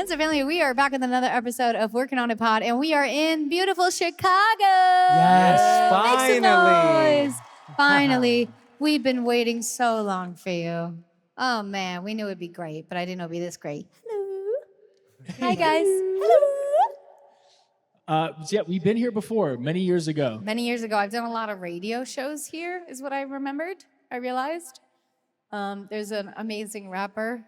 What's up, family? We are back with another episode of Working on a Pod, and we are in beautiful Chicago. Yes, Make some finally. noise. Finally. We've been waiting so long for you. Oh, man. We knew it'd be great, but I didn't know it'd be this great. Hello. Hi, guys. Hello. Yeah, we've been here before, many years ago. Many years ago, I've done a lot of radio shows here, is what I remembered. I realized. There's an amazing rapper,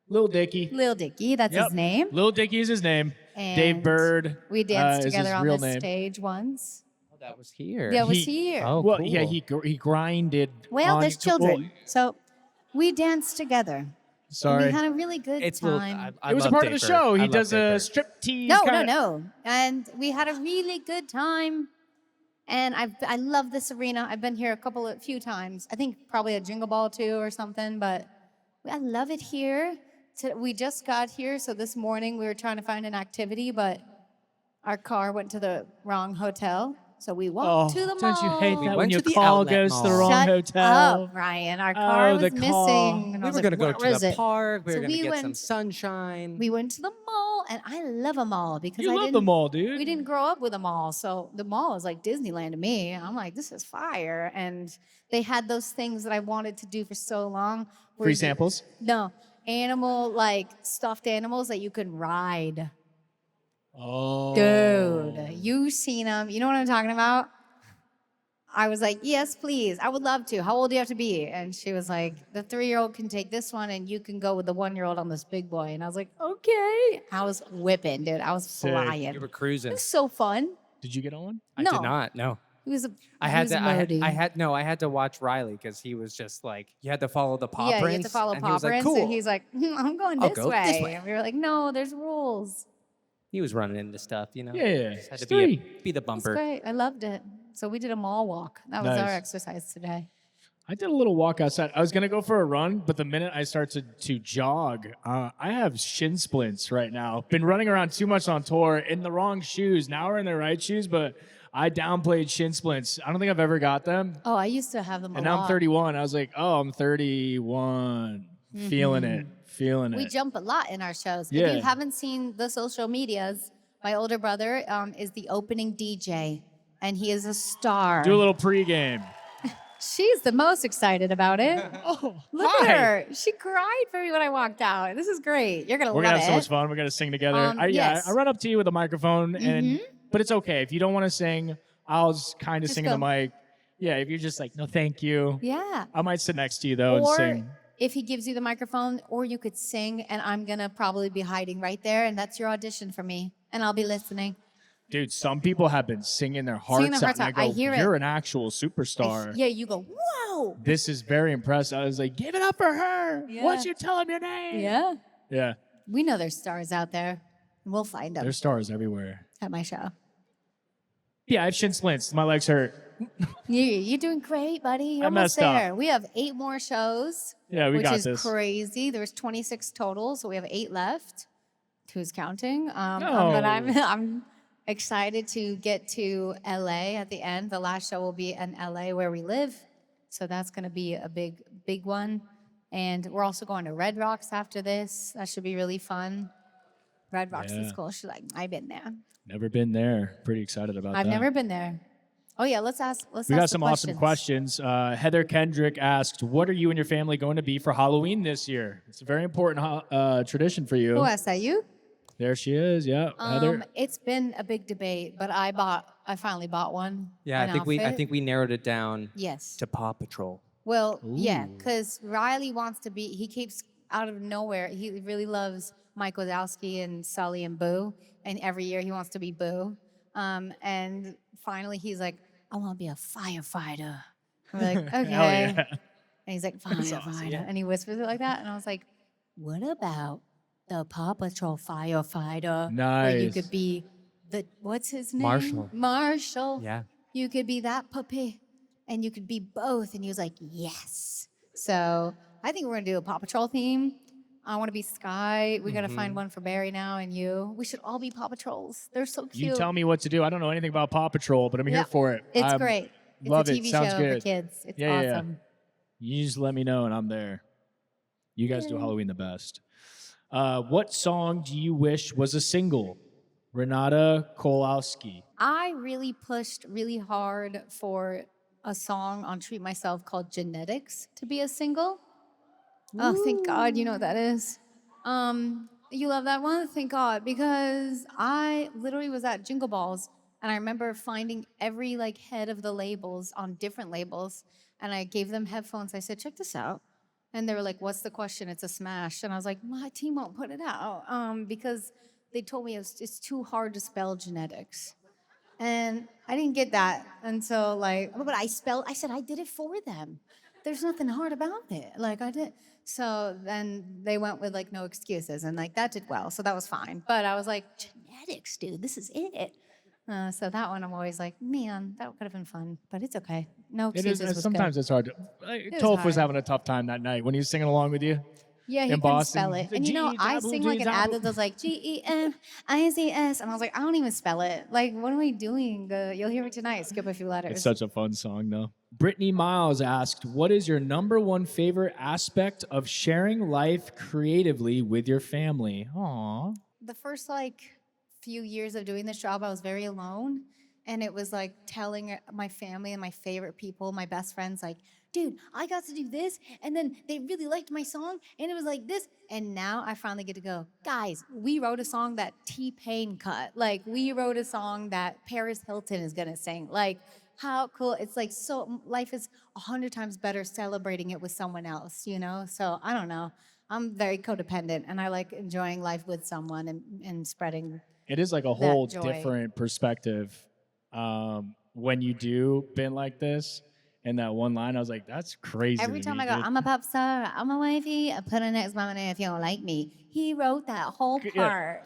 Lil Dicky. Lil Dicky, that's his name. Lil Dicky is his name. And Dave Bird. We danced is together his on real this name. stage once. Oh, that was here. Yeah, it was here. Oh, Well, cool. yeah, he grinded. Well, on there's to- children. well, So we danced together. sorry. We had a really good It's time. It was a part of the show. He does a striptease. No. And we had a really good time. And I love this arena. I've been here a few times. I think probably a Jingle Ball too or something. But I love it here. So we just got here. So this morning we were trying to find an activity, but our car went to the wrong hotel. So we walked to the mall. Don't you hate We that went when to your the call outlet goes to the mall. wrong Shut hotel? up, Ryan. Our car was the call. missing. And I We was were like, going to go where to is the it? park. We So were going we to get some went- sunshine. We went to the mall, and I love a mall because You love the mall, dude. We didn't grow up with a mall, so the mall is like Disneyland to me. I'm like, this is fire, and they had those things that I wanted to do for so long. where Free you- samples? No, like stuffed animals that you can ride. Oh. Dude, you seen them? You know what I'm talking about? I was like, yes, please. I would love to. How old do you have to be? And she was like, the 3-year-old can take this one and you can go with the 1-year-old on this big boy. And I was like, okay. I was whipping, dude. I was Sick. flying. You were It cruising. was so fun. Did you get on one? I No. did not. No. It was I had he was to. I moody. had to watch Riley because he was just like you had to follow the paw Yeah, prints. you have to follow and Paw he was like, Prince. cool. And he's like, I'm going I'll this go way. this way. And we were like, no, there's rules. He was running into stuff, you know. Yeah. Just had to It's be the It's bumper. great. I loved it. So we did a mall walk. That was our Nice. exercise today. I did a little walk outside. I was going to go for a run, but the minute I start to jog, I have shin splints right now. Been running around too much on tour in the wrong shoes. Now we're in the right shoes, but I downplayed shin splints. I don't think I've ever got them. Oh, I used to have them And a now lot. I'm 31. I was like, oh, I'm 31. Feeling it. We jump a lot in our shows. If Yeah. you haven't seen the social medias, my older brother is the opening DJ, and he is a star. Do a little pregame. She's the most excited about it. Oh, Look at her. She cried for me when I walked out. This is great. You're going to We're love going to have so it. much fun. We're going to sing together. Yes. I run up to you with a microphone, but it's okay. If you don't want to sing, I'll just kind of Just sing in the go. mic. Yeah, if you're just like, no, thank you. Yeah. I might sit next to you, though, and Or sing. if he gives you the microphone, or you could sing, and I'm going to probably be hiding right there, and that's your audition for me, and I'll be listening. Dude, some people have been singing their hearts Singing their hearts out. out. And I go, hear it. You're an actual superstar. Yeah, you go, whoa. This is very impressive. I was like, give it up for her. Yeah. Once you tell them your name. Yeah. Yeah. We know there's stars out there. And we'll find them There's stars everywhere. at my show. Yeah, I have shin splints. My legs hurt. You're doing great, buddy. You're I almost messed up. there. We have 8 more shows, Yeah, we which got is this. crazy. There's 26 total, so we have 8 left. Who's counting? But No. I'm excited to get to LA at the end. The last show will be in LA where we live, so that's going to be a big one. And we're also going to Red Rocks after this. That should be really fun. Red Rocks is Yeah. cool. She's like, I've been there. Never been there. Pretty excited about that. I've never been there. Oh yeah, let's ask. We ask got the some awesome questions. Heather Kendrick asked, what are you and your family going to be for Halloween this year? It's a very important tradition for you. Who asked that? You? There she is. Yeah, Heather. It's been a big debate, but I finally bought one. Yeah, an I outfit. think we narrowed it down Yes. to Paw Patrol. Well, yeah, Ooh. because Riley wants to be. He keeps out of nowhere. He really loves Mike Wazowski and Sully and Boo, and every year he wants to be Boo. And finally, he's like, I want to be a firefighter. I'm like, okay. Hell yeah. And he's like, firefighter. awesome, yeah. And he whispers it like that. And I was like, what about the Paw Patrol firefighter? Where you Nice. could be what's his name? Marshall. Marshall. Yeah. You could be that puppy and you could be both. And he was like, yes. So I think we're going to do a Paw Patrol theme. I want to be Sky. We got to find one for Barry now and you. We should all be Paw Patrols. They're so cute. You tell me what to do. I don't know anything about Paw Patrol, but I'm Yeah. here for it. It's I'm- great. It's love a it. TV Sounds show good. for kids. It's Yeah, yeah. awesome. You just let me know and I'm there. You guys do Halloween the best. What song do you wish was a single? Renata Kolowski. I really pushed really hard for a song on Treat Myself called Genetics to be a single. Oh, thank God, you know what that is. You love that one? Thank God, because I literally was at Jingle Balls and I remember finding every like head of the labels on different labels, and I gave them headphones. I said, "Check this out," and they were like, "What's the question? It's a smash." And I was like, "My team won't put it out because they told me it's too hard to spell genetics." And I didn't get that until like, but I said I did it for them. There's nothing hard about it. Like I did. So then they went with like no excuses, and like that did well. So that was fine. But I was like, genetics, dude, this is it. So that one I'm always like, man, that could have been fun, but it's okay. No It is. excuses was Sometimes good. it's hard. was Toph was hard. having a tough time that night when he was singing along with you. Yeah, he in couldn't Boston. spell it. And you know, I sing like an ad that does like GENICS, and I was like, I don't even spell it. Like, what am I doing? You'll hear it tonight. Skip a few letters. It's such a fun song, though. Brittany Miles asked, what is your number one favorite aspect of sharing life creatively with your family? Aww. The first like few years of doing this job, I was very alone. And it was like telling my family and my favorite people, my best friends, like, dude, I got to do this. And then they really liked my song. And it was like this. And now I finally get to go, guys, we wrote a song that T-Pain cut. Like, we wrote a song that Paris Hilton is going to sing. Like, how cool. It's like, so life is 100 times better celebrating it with someone else, you know? So I don't know. I'm very codependent, and I like enjoying life with someone and spreading. It is like a whole joy. different perspective when you do been like this. And that one line, I was like, that's crazy. Every to time me, I go, dude. I'm a pop star, I'm a wifey, I put an X my name if you don't like me. He wrote that whole part.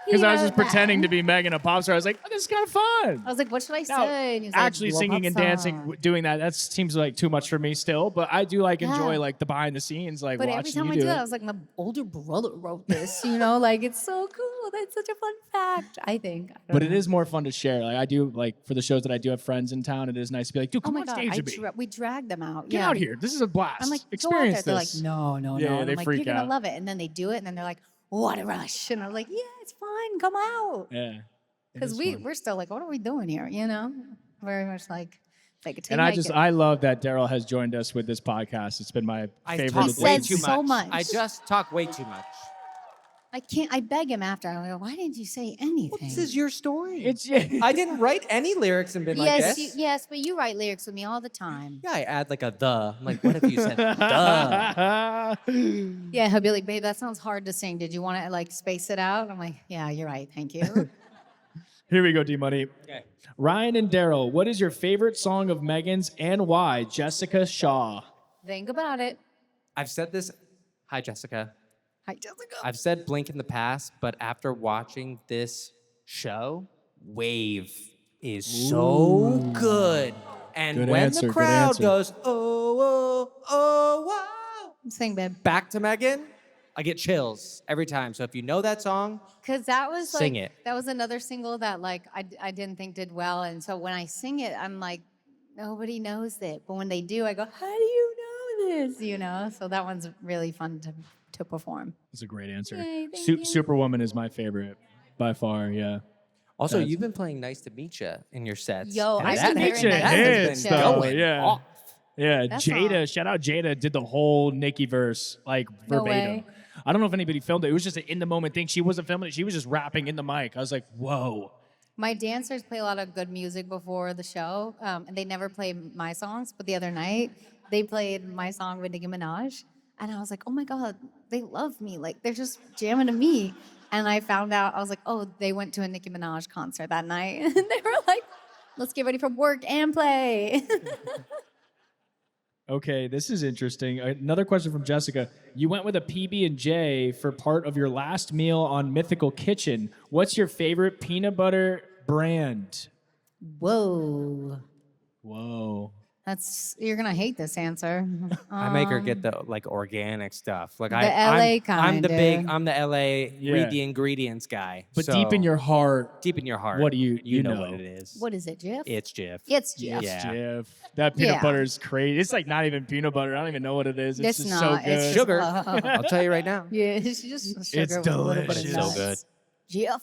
Because I was just wrote that. pretending to be Megan, a pop star. I was like, oh, this is kind of fun. I was like, what should I Now, say? And he was like, actually "You a singing pop and star." dancing, doing that seems like too much for me still. But I do like enjoy Yeah. like the behind the scenes, like But watching every time you I do do it. that, I was like, my older brother wrote this, you know? Like, it's so cool. That's such a fun fact, I think. I don't But it know. is more fun to share. Like I do, like for the shows that I do have friends in town, it is nice to be like, dude, Oh come my on God, stage with me. we drag them out. Get yeah. out here. This is a blast. I'm like, experience go out there. this. They're like, no, no, Yeah, no. And they I'm like, freak you're going out. to love it. And then they do it, and then they're like, what a rush. And I'm like, yeah, it's fine. Come out. Yeah. it Because is fun. we're still like, what are we doing here? You know? Very much like, fake it till And you I make just it. I love that Daryl has joined us with this podcast. It's been my I favorite. talk He way says too so much. much. I just talk way too much. I can't, I beg him after. I go, why didn't you say anything? Well, this is your story. It's I didn't write any lyrics and been like yes, this. yes, but you write lyrics with me all the time. Yeah, I add like a the. I'm like, what if you said duh? Yeah, he'll be like, babe, that sounds hard to sing. Did you want to like space it out? I'm like, yeah, you're right. Thank you. Here we go, D Money. Okay. Ryan and Daryl, what is your favorite song of Megan's and why? Jessica Shaw. Think about it. I've said this. Hi, Jessica. Hi, Jessica. I've said Blink in the past, but after watching this show, Wave is so good. And Good when answer, the good crowd answer. goes, oh, oh, oh, wow, Sing, babe. back to Megan, I get chills every time. So if you know that song, Because that was like, Sing it. that was another single that like I didn't think did well. And so when I sing it, I'm like, nobody knows it. But when they do, I go, how do you know this? You know? So that one's really fun to perform. That's a great answer. Yay, thank you. Superwoman is my favorite by far, yeah. also, That's- you've been playing Nice to Meet Ya in your sets. Yo, And I've that been has hearing been- Nice that to has Meet been Ya. going Yeah. off. Yeah, That Jada, song. shout out Jada, did the whole Nicki verse, like No verbatim. way. I don't know if anybody filmed it. It was just an in the moment thing. She wasn't filming it. She was just rapping in the mic. I was like, whoa. My dancers play a lot of good music before the show, and they never play my songs. But the other night, they played my song with Nicki Minaj, and I was like, "Oh my God, they love me! Like they're just jamming to me." And I found out, I was like, "Oh, they went to a Nicki Minaj concert that night," and they were like, "Let's get ready for work and play." Okay, this is interesting. Another question from Jessica. You went with a PB&J for part of your last meal on Mythical Kitchen. What's your favorite peanut butter brand? Whoa! Whoa. You're gonna hate this answer. I make her get the like organic stuff. Like The I'm LA I'm the LA Yeah. read the ingredients guy. But So, deep in your heart, deep in your heart, what do you know know? what it is. What is it, Jif? It's Jif. It's Jif. Yeah. Jif. That peanut Yeah. butter is crazy. It's like not even peanut butter. I don't even know what it is. It's It's just not. so good. It's just, Sugar. I'll tell you right now. Yeah, it's just sugar with a little bit of delicious. So nuts. good. Jif.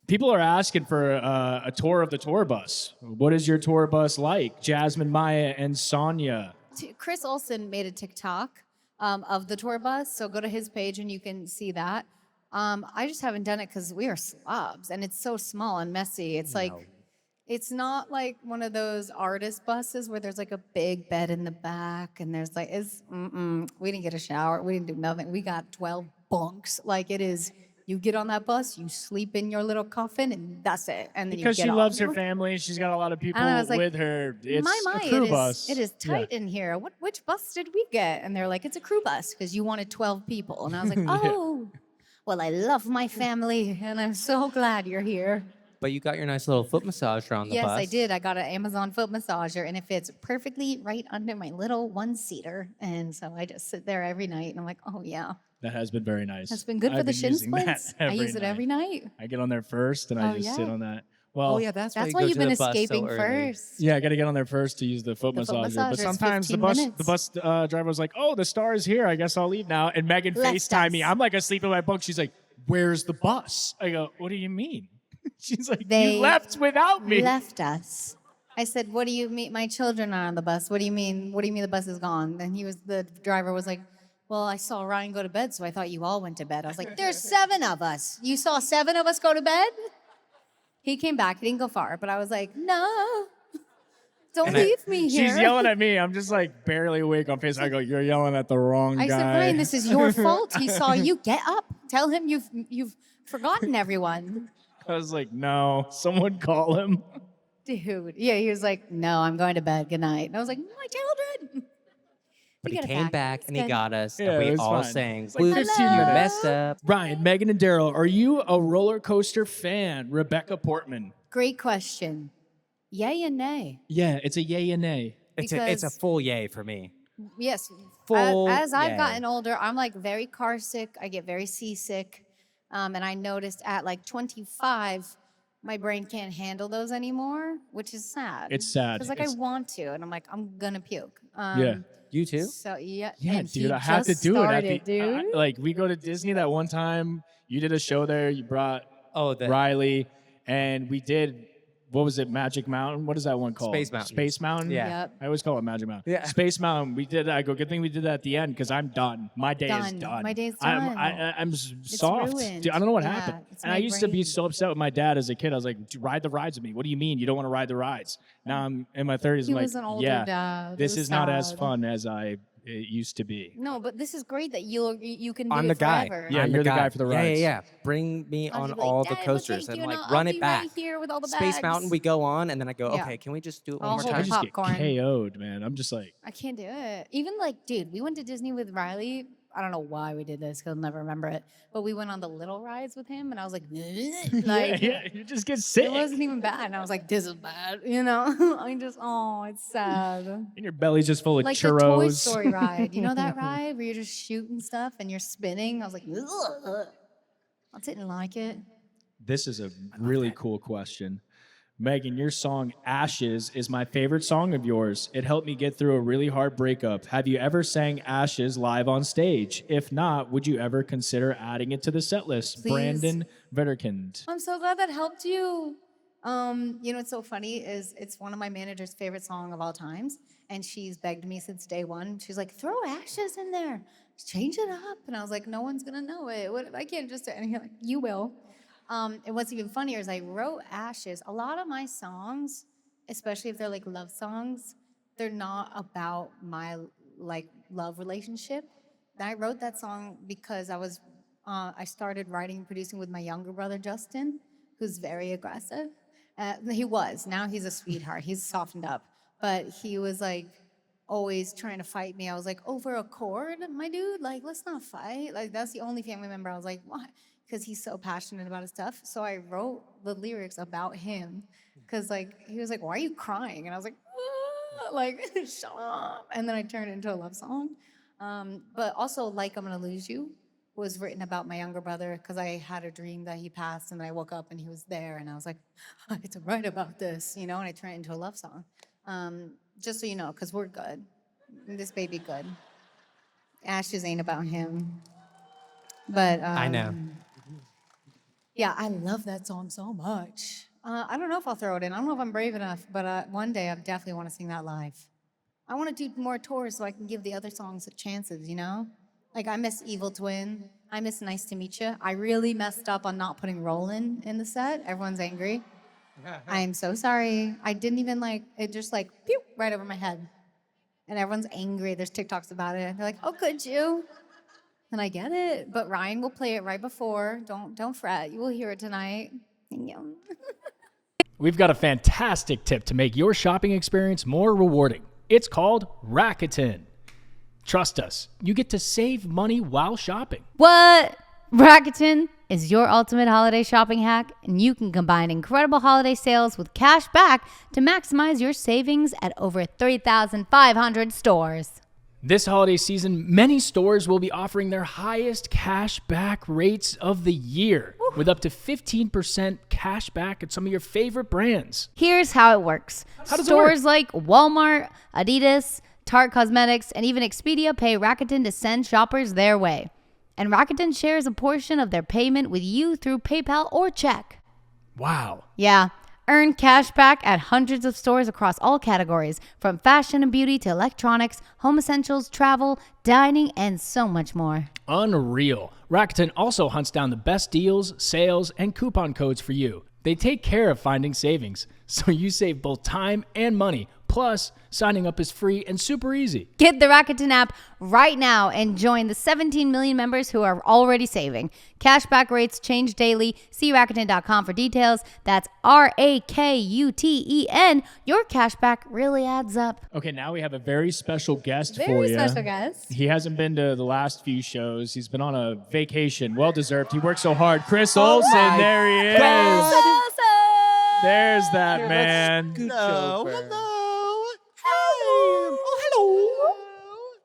People are asking for a tour of the tour bus. What is your tour bus like? Jasmine, Maya, and Sonia. Chris Olsen made a TikTok of the tour bus, so go to his page and you can see that. I just haven't done it because we are slobs and it's so small and messy. It's like, it's not like one of those artist buses where there's like a big bed in the back and there's like, we didn't get a shower, we didn't do nothing. We got 12 bunks. Like it is, you get on that bus, you sleep in your little coffin, and that's it. And then Because you she get loves off. her family. She's got a lot of people And I was like, with her. It's my, a crew it is, bus. It is Yeah. tight in here. Which bus did we get? And they're like, it's a crew bus because you wanted 12 people. And I was like, oh, well, I love my family, and I'm so glad you're here. But you got your nice little foot massager on the Yes, bus. I did. I got an Amazon foot massager, and it fits perfectly right under my little one-seater. And so I just sit there every night, and I'm like, oh, yeah. That has been very nice. That's been good for I've the been shin using that splints. I use it every night. I get on there first, and I Oh, just sit yeah. on that. Well, Oh yeah, that's That's why why you you've go to been the bus so escaping early. first. yeah, I got to get on there first to use the foot The foot massager. massager But is sometimes the 15 bus, minutes. the bus driver was like, "Oh, the star is here. I guess I'll leave now." And Megan Left FaceTime me. us. I'm like asleep in my bunk. She's like, "Where's the bus?" I go, "What do you mean?" She's like, They "You left without me." Left us. I said, "What do you mean? My children are on the bus. What do you mean? What do you mean the bus is gone?" And the driver was like, "Well, I saw Ryan go to bed, so I thought you all went to bed." I was like, "There's 7 of us. You saw 7 of us go to bed?" He came back. He didn't go far, but I was like, "No, don't leave me here." She's yelling at me. I'm just like barely awake on face. I go, "You're yelling at the wrong I guy." said, "Ryan, this is your fault. He saw you. Get up. Tell him you've forgotten everyone." I was like, "No, someone call him." Dude, yeah, he was like, "No, I'm going to bed. Good night." And I was like, "My children." But We he got it came back. back It's and he good. got us, Yeah, and it we was all fine. sang. It's like "Whoops, 15 you minutes. messed up." Ryan, Megan, and Daryl, are you a roller coaster fan? Rebecca Portman. Great question. Yay and nay. Yeah, it's a yay and nay. It's a Because- full yay for me. Yes. Full As I've yay. gotten older, I'm like very car sick. I get very seasick. And I noticed at like 25, my brain can't handle those anymore, which is sad. It's sad. Because like It's- I want to, and I'm like, I'm gonna puke. Yeah. You too? So yeah. Yeah, and dude, he I have to just do started, it. dude. Like we go to Disney that one time. You did a show there. You brought Oh, the Riley, and we did. What was it? Magic Mountain. What is that one called? Space Mountain. Space Mountain. Yeah. Yep. I always call it Magic Mountain. Yeah. Space Mountain. We did. I go. Good thing we did that at the end because I'm done. My day is Done. done. My day's I'm, done. I'm soft. ruined. Dude, I don't know what Yeah, happened. it's And my I used to be brain. so upset with my dad as a kid. I was like, "Dude, ride the rides with me." What do you mean you don't want to ride the rides? Now I'm in my 30s. He I'm like, was an older yeah, dad. It this was is not as sad. fun as it used to be. No, but this is great that you can do I'm it the guy. forever. Yeah, I'm you're the guy for the Yeah, rides. yeah. Bring me I'll on just be like, all the "Dad, we'll coasters take and you, like I'll run be it back. right here with all the Space bags." Mountain, we go on, and then I go, Yeah. okay, can we just do it I'll one more hold I the time? just popcorn. get KO'd, man. I'm just like, I can't do it. Even like, dude, we went to Disney with Riley. I don't know why we did this because I'll never remember it. But we went on the little rides with him, and I was like, like yeah, you just get sick. it wasn't even bad. And I was like, this is bad, you know? I just, oh, it's sad. And your belly's just full of Like churros. the Toy Story ride. You know that ride where you're just shooting stuff and you're spinning? I was like, ugh. I didn't like it. This is a really cool question. Megan, your song Ashes is my favorite song of yours. It helped me get through a really hard breakup. Have you ever sang Ashes live on stage? If not, would you ever consider adding it to the set list? Please. Brandon Vetterkind. I'm so glad that helped you. You know what's so funny is it's one of my manager's favorite song of all times, and she's begged me since day one. She's like, "Throw Ashes in there, change it up," and I was like, "No one's gonna know it. What I can't just." And he's like, "You will." And what's even funnier is I wrote Ashes. A lot of my songs, especially if they're like love songs, they're not about my like love relationship. I wrote that song because I started writing and producing with my younger brother Justin, who's very aggressive. He was. Now he's a sweetheart. He's softened up. But he was like always trying to fight me. I was like, over a chord, my dude? Like, let's not fight. Like, that's the only family member I was like, why? Because he's so passionate about his stuff. So I wrote the lyrics about him. Because like he was like, why are you crying? And I was like, like, shut up. And then I turned it into a love song. But also, Like I'm Gonna Lose You was written about my younger brother because I had a dream that he passed and then I woke up and he was there and I was like, I get to write about this, and I turned it into a love song. Just so you know, because we're good. This baby good. Ashes ain't about him. But I know. yeah, I love that song so much. I don't know if I'll throw it in. I don't know if I'm brave enough, but one day I definitely want to sing that live. I want to do more tours so I can give the other songs chances, Like I miss Evil Twin. I miss Nice to Meet You. I really messed up on not putting Rollin' in the set. Everyone's angry. I am so sorry. I didn't even it just pew, right over my head. And everyone's angry. There's TikToks about it. They're like, "Oh, could you?" And I get it, but Ryan will play it right before. Don't fret. You will hear it tonight. Thank you. We've got a fantastic tip to make your shopping experience more rewarding. It's called Rakuten. Trust us, you get to save money while shopping. What? Rakuten is your ultimate holiday shopping hack, and you can combine incredible holiday sales with cash back to maximize your savings at over 3,500 stores. This holiday season, many stores will be offering their highest cash back rates of the year, with up to 15% cash back at some of your favorite brands. Here's how it works. How does it Stores like Walmart, Adidas, Tarte Cosmetics, and even Expedia pay Rakuten to send shoppers their way. And Rakuten shares a portion of their payment with you through PayPal or check. Wow. Yeah. Earn cash back at hundreds of stores across all categories, from fashion and beauty to electronics, home essentials, travel, dining, and so much more. Unreal. Rakuten also hunts down the best deals, sales, and coupon codes for you. They take care of finding savings, so you save both time and money. Plus, signing up is free and super easy. Get the Rakuten app right now and join the 17 million members who are already saving. Cashback rates change daily. See Rakuten.com for details. That's Rakuten. Your cashback really adds up. Okay, now we have a very special guest for Very you. special guest. He hasn't been to the last few shows. He's been on a vacation. Well deserved. He worked so hard. Chris Olsen, there he is. There's that man.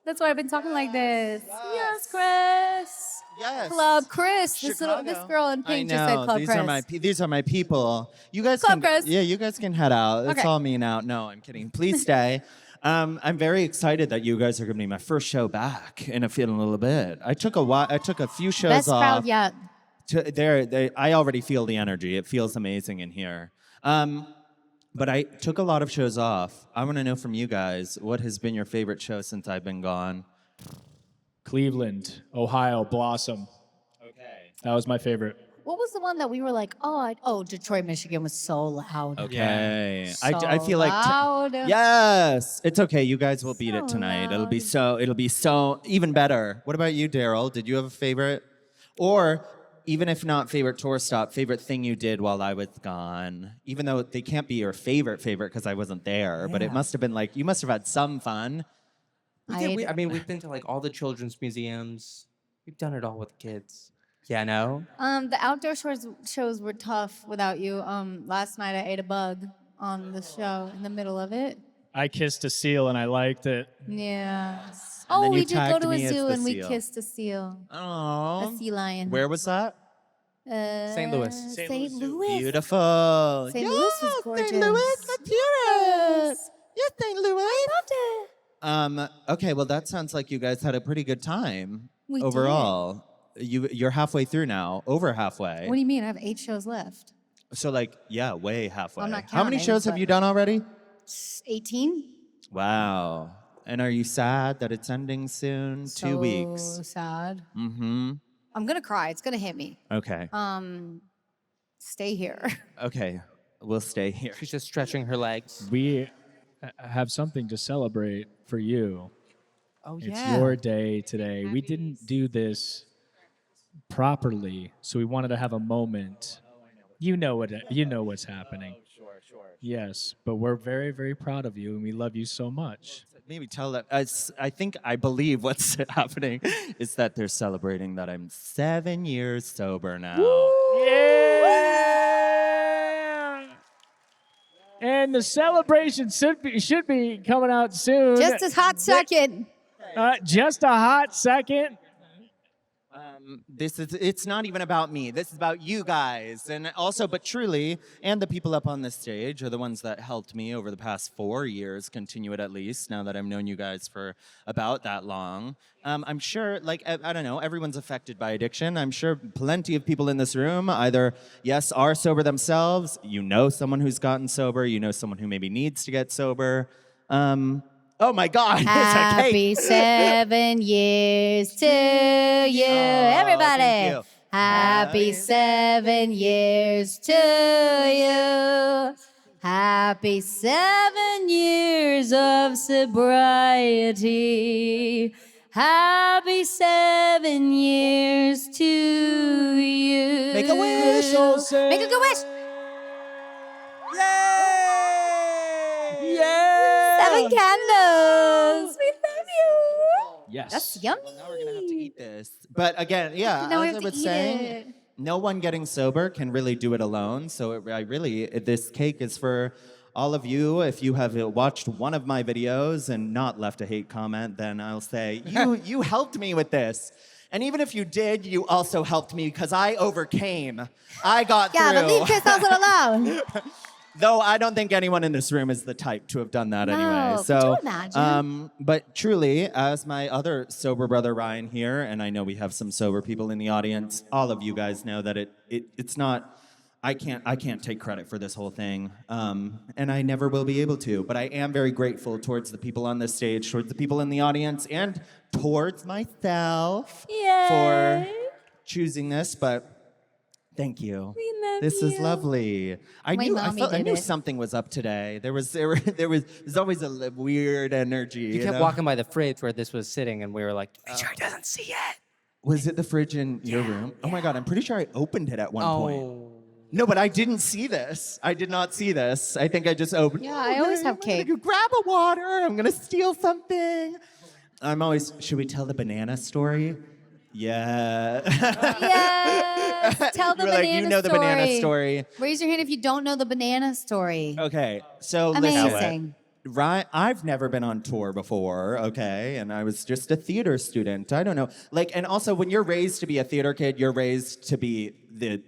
That's why I've been talking like this. Yes, Chris. Yes. Club Chris. This Chicago. girl in I pink just said know. Club These Chris. are these are my people. You guys Club can Chris. Yeah, you guys can head out. It's Okay. all me now. No, I'm kidding. Please stay. I'm very excited that you guys are going to be my first show back in a little bit. I took a few shows Best off. crowd yet. I already feel the energy. It feels amazing in here. But I took a lot of shows off. I want to know from you guys, what has been your favorite show since I've been gone? Cleveland, Ohio, Blossom. Okay. That was my favorite. What was the one that we were like, Detroit, Michigan was so loud. Okay. So I feel like loud. yes, it's okay. You guys will beat it So tonight. loud. It'll be so even better. What about you, Daryl? Did you have a favorite? Or even if not favorite tour stop, favorite thing you did while I was gone? Even though they can't be your favorite because I wasn't there, but it must have been like you must have had some fun. I mean, we've been to like all the children's museums. We've done it all with kids. Yeah, no? The outdoor shows were tough without you. Last night I ate a bug on the show in the middle of it. I kissed a seal and I liked it. Yeah. And then We you did go tagged to a me as zoo the and we seal. kissed a seal, Oh. a sea lion. Where was that? St. Louis. St. Louis. Beautiful. St. Louis was gorgeous. St. Louis, let's hear it. Yes, St. Louis. Loved it. Okay, well, that sounds like you guys had a pretty good time We did. overall. You're halfway through now, over halfway. What do you mean? I have 8 shows left. So, way halfway. I'm not How many counting, shows have but- you done already? 18. Wow. And are you sad that it's ending soon? 2 weeks. So sad. Mm-hmm. I'm gonna cry. It's gonna hit me. Okay. Stay here. Okay. We'll stay here. She's just stretching her legs. We have something to celebrate for you. Oh, It's yeah. your day today. We didn't do this properly, so we wanted to have a moment. You know what's happening. Sure. Yes, but we're very, very proud of you, and we love you so much. Maybe tell that. I believe what's happening is that they're celebrating that I'm 7 years sober now. Yeah! And the celebration should be coming out soon. Just a hot second. Just a hot second. It's not even about me. This is about you guys. And also, but truly, and the people up on this stage are the ones that helped me over the past 4 years, continue it at least, now that I've known you guys for about that long. I'm sure, like, I don't know, everyone's affected by addiction. I'm sure plenty of people in this room either, yes, are sober themselves, you know someone who's gotten sober, you know someone who maybe needs to get sober. Oh my God! Happy 7 years to you, everybody. thank you. Happy 7 years to you. Happy 7 years of sobriety. Happy 7 years to you. Make a wish, Olsen. Make a good wish. Yay! Yeah! 7 candles. We love you. Yes. That's yummy. Well, now we're gonna have to eat this. But again, yeah, Now we as have I to was eat saying, it. no one getting sober can really do it alone. So this cake is for all of you. If you have watched one of my videos and not left a hate comment, then I'll say you helped me with this. And even if you did, you also helped me because I overcame. I got through. Yeah, but leave Chris Olsen alone. Though I don't think anyone in this room is the type to have done that No, anyway. could So, you imagine? but truly, as my other sober brother Ryan here, and I know we have some sober people in the audience, all of you guys know that it's not. I can't take credit for this whole thing, and I never will be able to. But I am very grateful towards the people on this stage, towards the people in the audience, and towards myself for choosing this. But thank you. We love This is you. lovely. I My knew mommy I did knew it. something was up today. There's always a weird energy. You kept know? walking by the fridge where this was sitting, and we were like, "Make sure he doesn't see it." Was it the fridge in your room? Oh my God, I'm pretty sure I opened it at one point. Oh. No, but I didn't see this. I did not see this. I think I just opened. Yeah, I always have cake. I'm gonna go grab a water. I'm gonna steal something. Should we tell the banana story? Yeah. Yes. Tell the You were banana like, you know the banana story. Raise your hand if you don't know the banana story. Okay, so listen. Amazing. Right, I've never been on tour before, okay, and I was just a theater student. I don't know, and also when you're raised to be a theater kid, you're raised to be the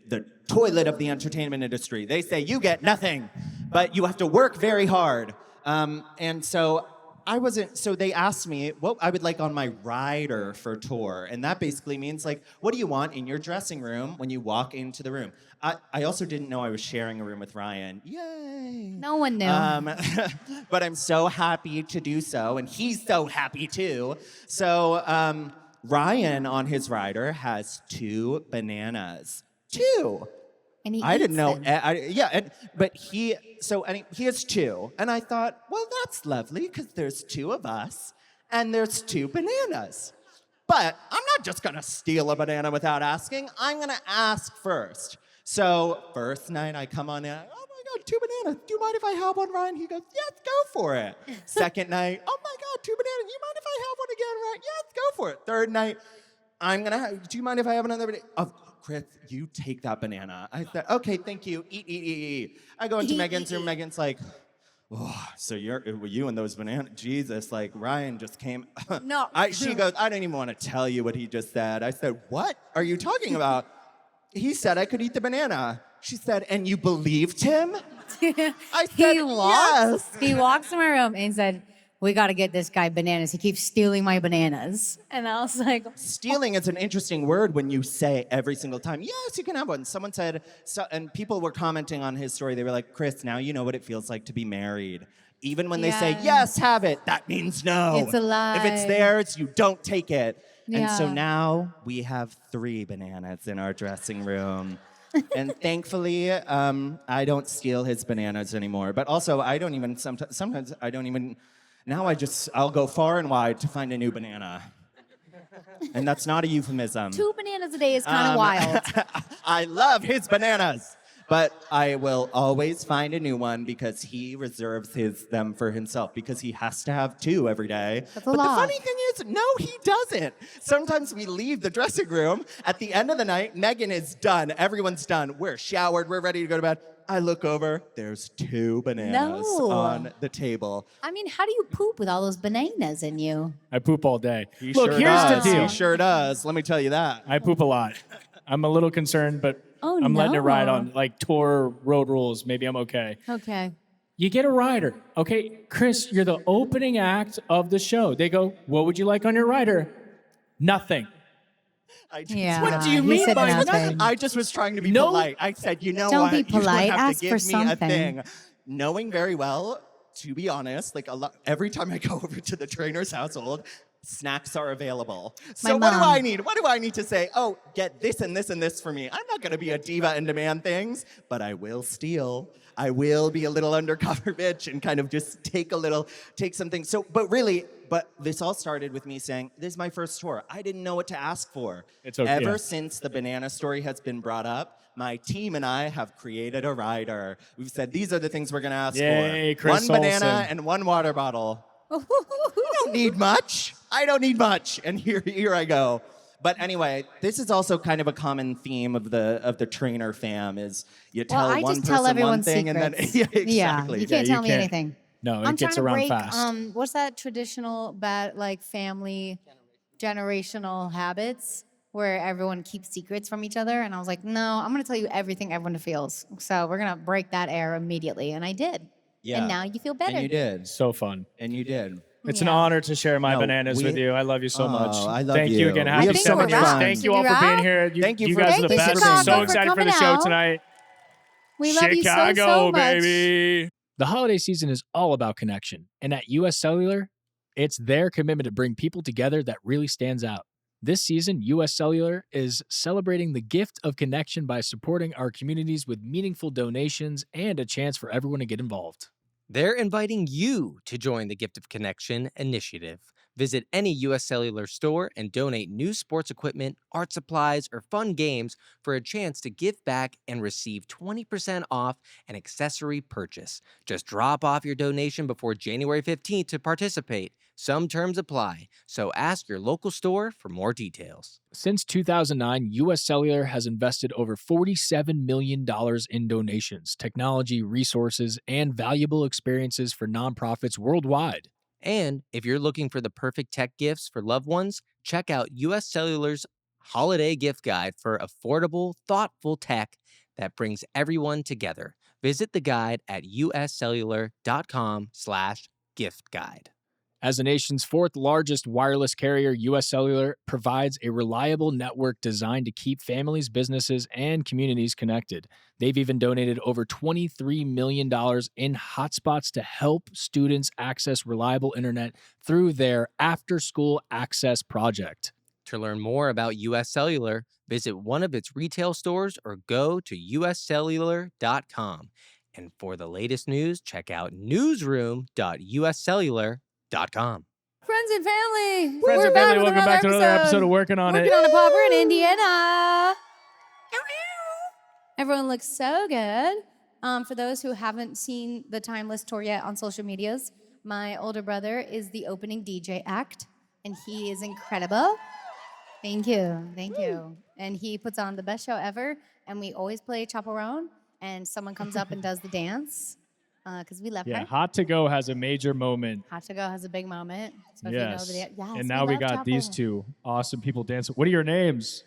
toilet of the entertainment industry. They say you get nothing, but you have to work very hard. And so I wasn't. So they asked me what I would like on my rider for tour, and that basically means what do you want in your dressing room when you walk into the room? I also didn't know I was sharing a room with Ryan. Yay! No one knew. But I'm so happy to do so, and he's so happy too. So Ryan on his rider has 2 bananas. 2. and he I didn't eats know. them. But he has 2, and I thought, well, that's lovely because there's 2 of us, and there's 2 bananas. But I'm not just gonna steal a banana without asking. I'm gonna ask first. So first night I come on in, oh my God, 2 bananas. Do you mind if I have one, Ryan? He goes, yes, go for it. Second night, oh my God, 2 bananas. You mind if I have one again, Ryan? Yes, go for it. Third night, do you mind if I have another banana? Oh, Chris, you take that banana. I said, okay, thank you. Eat. I go into Megan's room. Megan's like, oh, so you and those bananas? Jesus, Ryan just came. No. She goes, I don't even want to tell you what he just said. I said, what are you talking about? He said I could eat the banana. She said, and you believed him? I said, yes. He walks in my room and he said, we got to get this guy bananas. He keeps stealing my bananas. And I was like, Stealing is an interesting word when you say every single time, yes, you can have one. Someone said, and people were commenting on his story. They were like, Chris, now you know what it feels like to be married. Even when they say, Yeah. yes, have it, that means no. It's a lie. If it's theirs, you don't take it. And so Yeah. now we have 3 bananas in our dressing room. And thankfully, I don't steal his bananas anymore. But also, I don't even, sometimes I don't even, now I'll go far and wide to find a new banana. And that's not a euphemism. 2 bananas a day is kind of wild. I love his bananas. But I will always find a new one because he reserves them for himself because he has to have 2 every day. That's a but lot. the funny thing is, no, he doesn't. Sometimes we leave the dressing room. At the end of the night, Megan is done. Everyone's done. We're showered. We're ready to go to bed. I look over, there's 2 bananas No. on the table. I mean, how do you poop with all those bananas in you? I poop all day. He Look, sure here's does. the deal. He sure does. Let me tell you that. I poop a lot. I'm a little concerned, but Oh, I'm letting it ride no. on like tour road rules. Maybe I'm okay. Okay. You get a rider. Okay, Chris, you're the opening act of the show. They go, what would you like on your rider? Nothing. I just, Yeah. What do you he mean said by nothing. I just was trying to be No. polite. I said, you know Don't what? be You polite. don't have Ask to for give me something. a thing. Knowing very well, to be honest, like every time I go over to the Trainor's household, snacks are available. So My what do mom. I need? What do I need to say? Oh, get this and this and this for me. I'm not going to be a diva and demand things, but I will steal. I will be a little undercover bitch and kind of just take something. So, but this all started with me saying, this is my first tour. I didn't know what to ask for. It's okay. Ever Yeah. since the banana story has been brought up, my team and I have created a rider. We've said, these are the things we're going to ask Yay, for. Chris One banana Olsen. and 1 water bottle. I don't need much. I don't need much. And here I go. But anyway, this is also kind of a common theme of the Trainor fam is you tell I one just person tell one everyone thing and then secrets. yeah, exactly. You can't you tell me can't. anything. No, it I'm gets trying to around break, fast. what's that traditional bad like family generational habits where everyone keeps secrets from each other? And I was like, no, I'm gonna tell you everything everyone feels. So we're gonna break that air immediately, and I did. Yeah. And now you feel better. And you did. So fun. And you did. It's an Yeah. honor to share my No, bananas with you. I love you so much. I love Thank you you. again. We Happy have so 7 much years. fun. Thank you all for being here. Thank you for- guys are the thank you, best. Chicago, So for excited for the coming show out. tonight. We love you Chicago, so much. baby. The holiday season is all about connection. And at US Cellular, it's their commitment to bring people together that really stands out. This season, US Cellular is celebrating the gift of connection by supporting our communities with meaningful donations and a chance for everyone to get involved. They're inviting you to join the Gift of Connection initiative. Visit any US Cellular store and donate new sports equipment, art supplies, or fun games for a chance to give back and receive 20% off an accessory purchase. Just drop off your donation before January 15th to participate. Some terms apply, so ask your local store for more details. Since 2009, US Cellular has invested over $47 million in donations, technology, resources, and valuable experiences for nonprofits worldwide. And if you're looking for the perfect tech gifts for loved ones, check out US Cellular's Holiday Gift Guide for affordable, thoughtful tech that brings everyone together. Visit the guide at uscellular.com/gift guide. As the nation's 4th largest wireless carrier, US Cellular provides a reliable network designed to keep families, businesses, and communities connected. They've even donated over $23 million in hotspots to help students access reliable internet through their after-school access project. To learn more about US Cellular, visit one of its retail stores or go to uscellular.com. And for the latest news, check out newsroom.uscellular.com. Friends and family. Friends We're and back family, with welcome back to another episode of Working on Working It. on a popper in Indiana. Everyone looks so good. For those who haven't seen the Timeless tour yet on social medias, my older brother is the opening DJ act, and he is incredible. Thank you. Thank you. And he puts on the best show ever, and we always play Chaperone, and someone comes up and does the dance, because we love Yeah, her. Hot to Go has a major moment. Hot to Go has a big moment. So Yes. if you know the, yes, And now we love got these Chaperone. 2 awesome people dancing. What are your names?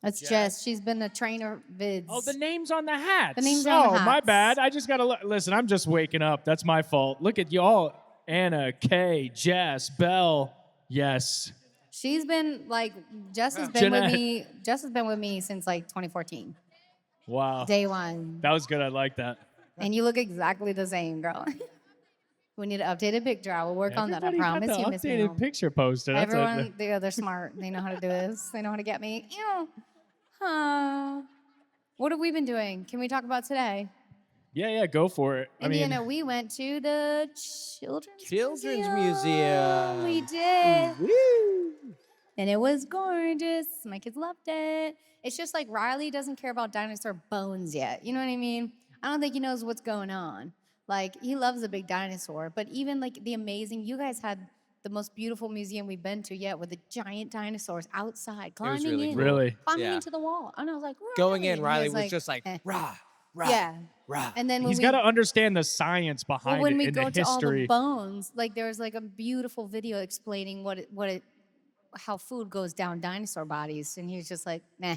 That's Jess. She's been a trainer vids. Oh, the names on the hats. The names on the my hats. bad. I just got to listen. I'm just waking up. That's my fault. Look at y'all. Anna, Kay, Jess, Belle. Yes. She's been like Jess has been with Jeanette. me. Jess has been with me since like 2014, Wow. day one. That was good. I like that. And you look exactly the same, girl. We need an updated picture. I will work on that. I Everybody promise got you, the Miss updated Mom. picture posted. That's Everyone, they're smart. They know how to do this. They know how to get me. Ew. Huh. What have we been doing? Can we talk about today? yeah, go for it. Indiana, we went to the Children's Museum. We did. And it was gorgeous. My kids loved it. It's just like Riley doesn't care about dinosaur bones yet. You know what I mean? I don't think he knows what's going on. Like, he loves a big dinosaur. But even like the amazing, you guys had the most beautiful museum we've been to yet with the giant dinosaurs outside climbing really in. cool. Really? Climbing Yeah. into the wall. And I was like, Going in, And he Riley was like, just like, eh. rah, Yeah. And then when He's we got to understand the science behind when it we and go the to all the history. bones, like there was like a beautiful video explaining how food goes down dinosaur bodies, and he was just like, nah.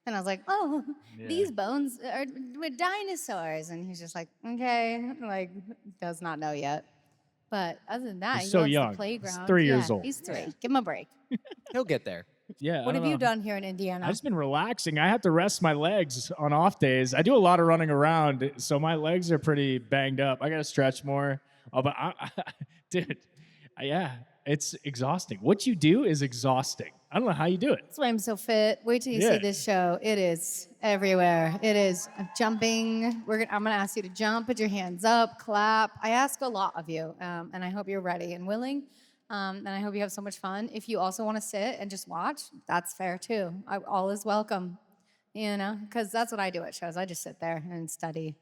And I was like, oh, these bones are with dinosaurs, and he's just like, okay, like does not know yet. But other than that, He's he so loves young. the He's playground. 3 years old. He's 3. Give him a break. He'll get there. Yeah. I What don't have you know. done here in Indiana? I've just been relaxing. I have to rest my legs on off days. I do a lot of running around, so my legs are pretty banged up. I got to stretch more. Oh, but dude, yeah, it's exhausting. What you do is exhausting. I don't know how you do it. That's why I'm so fit. Wait till you Yeah. see this show. It is everywhere. It is. I'm jumping. I'm gonna ask you to jump, put your hands up, clap. I ask a lot of you, and I hope you're ready and willing. And I hope you have so much fun. If you also want to sit and just watch, that's fair too. All is welcome, because that's what I do at shows. I just sit there and study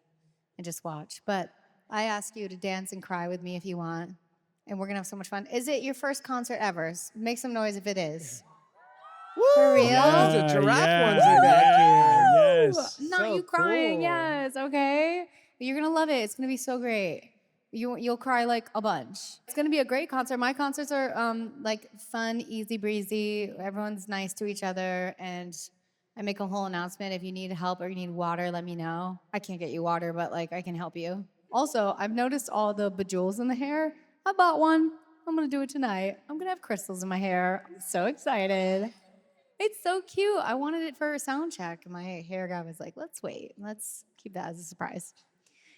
and just watch. But I ask you to dance and cry with me if you want, and we're gonna have so much fun. Is it your first concert ever? Make some noise if it is. For real? There's a giraffe onesie back here. Yes. Not So you crying, cool. yes, okay? You're gonna love it. It's gonna be so great. You'll cry like a bunch. It's gonna be a great concert. My concerts are like fun, easy breezy. Everyone's nice to each other, and I make a whole announcement. If you need help or you need water, let me know. I can't get you water, but like I can help you. Also, I've noticed all the bejewels in the hair. I bought one. I'm gonna do it tonight. I'm gonna have crystals in my hair. I'm so excited. It's so cute. I wanted it for a sound check. My hair guy was like, let's wait. Let's keep that as a surprise.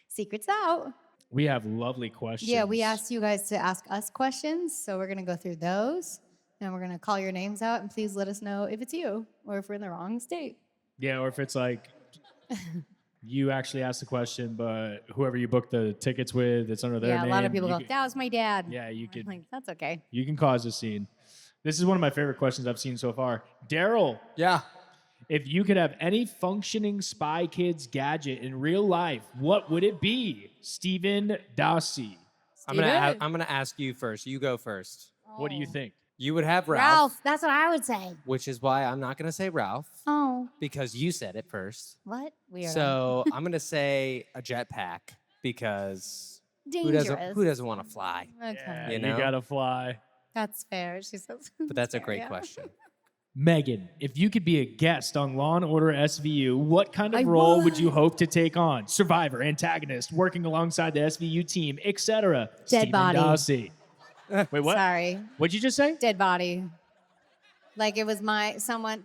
Secret's out. We have lovely questions. Yeah, we asked you guys to ask us questions, so we're going to go through those, and we're going to call your names out, and please let us know if it's you or if we're in the wrong state. Yeah, or if it's like you actually asked the question, but whoever you booked the tickets with, it's under their name. Yeah, a lot of people you go, that was my dad. Yeah, you I'm could. like, that's okay. You can cause a scene. This is one of my favorite questions I've seen so far. Daryl, Yeah. if you could have any functioning Spy Kids gadget in real life, what would it be? Stephen Darcy. I'm gonna ask you first. You go first. What do you think? You would have Ralph, Ralph, that's what I would say. which is why I'm not gonna say Ralph Oh, because you said it first. what? Weird. So I'm gonna say a jetpack because dangerous. who doesn't want to fly? Okay. Yeah, You you know? gotta fly. That's fair. She says. But that's a fair, great yeah. question. Megan, if you could be a guest on Law & Order SVU, what kind of I role would would. you hope to take on? Survivor, antagonist, working alongside the SVU team, etc. Stephen body. Darcy. Wait, what? Sorry. What'd you just say? Dead body. Like it was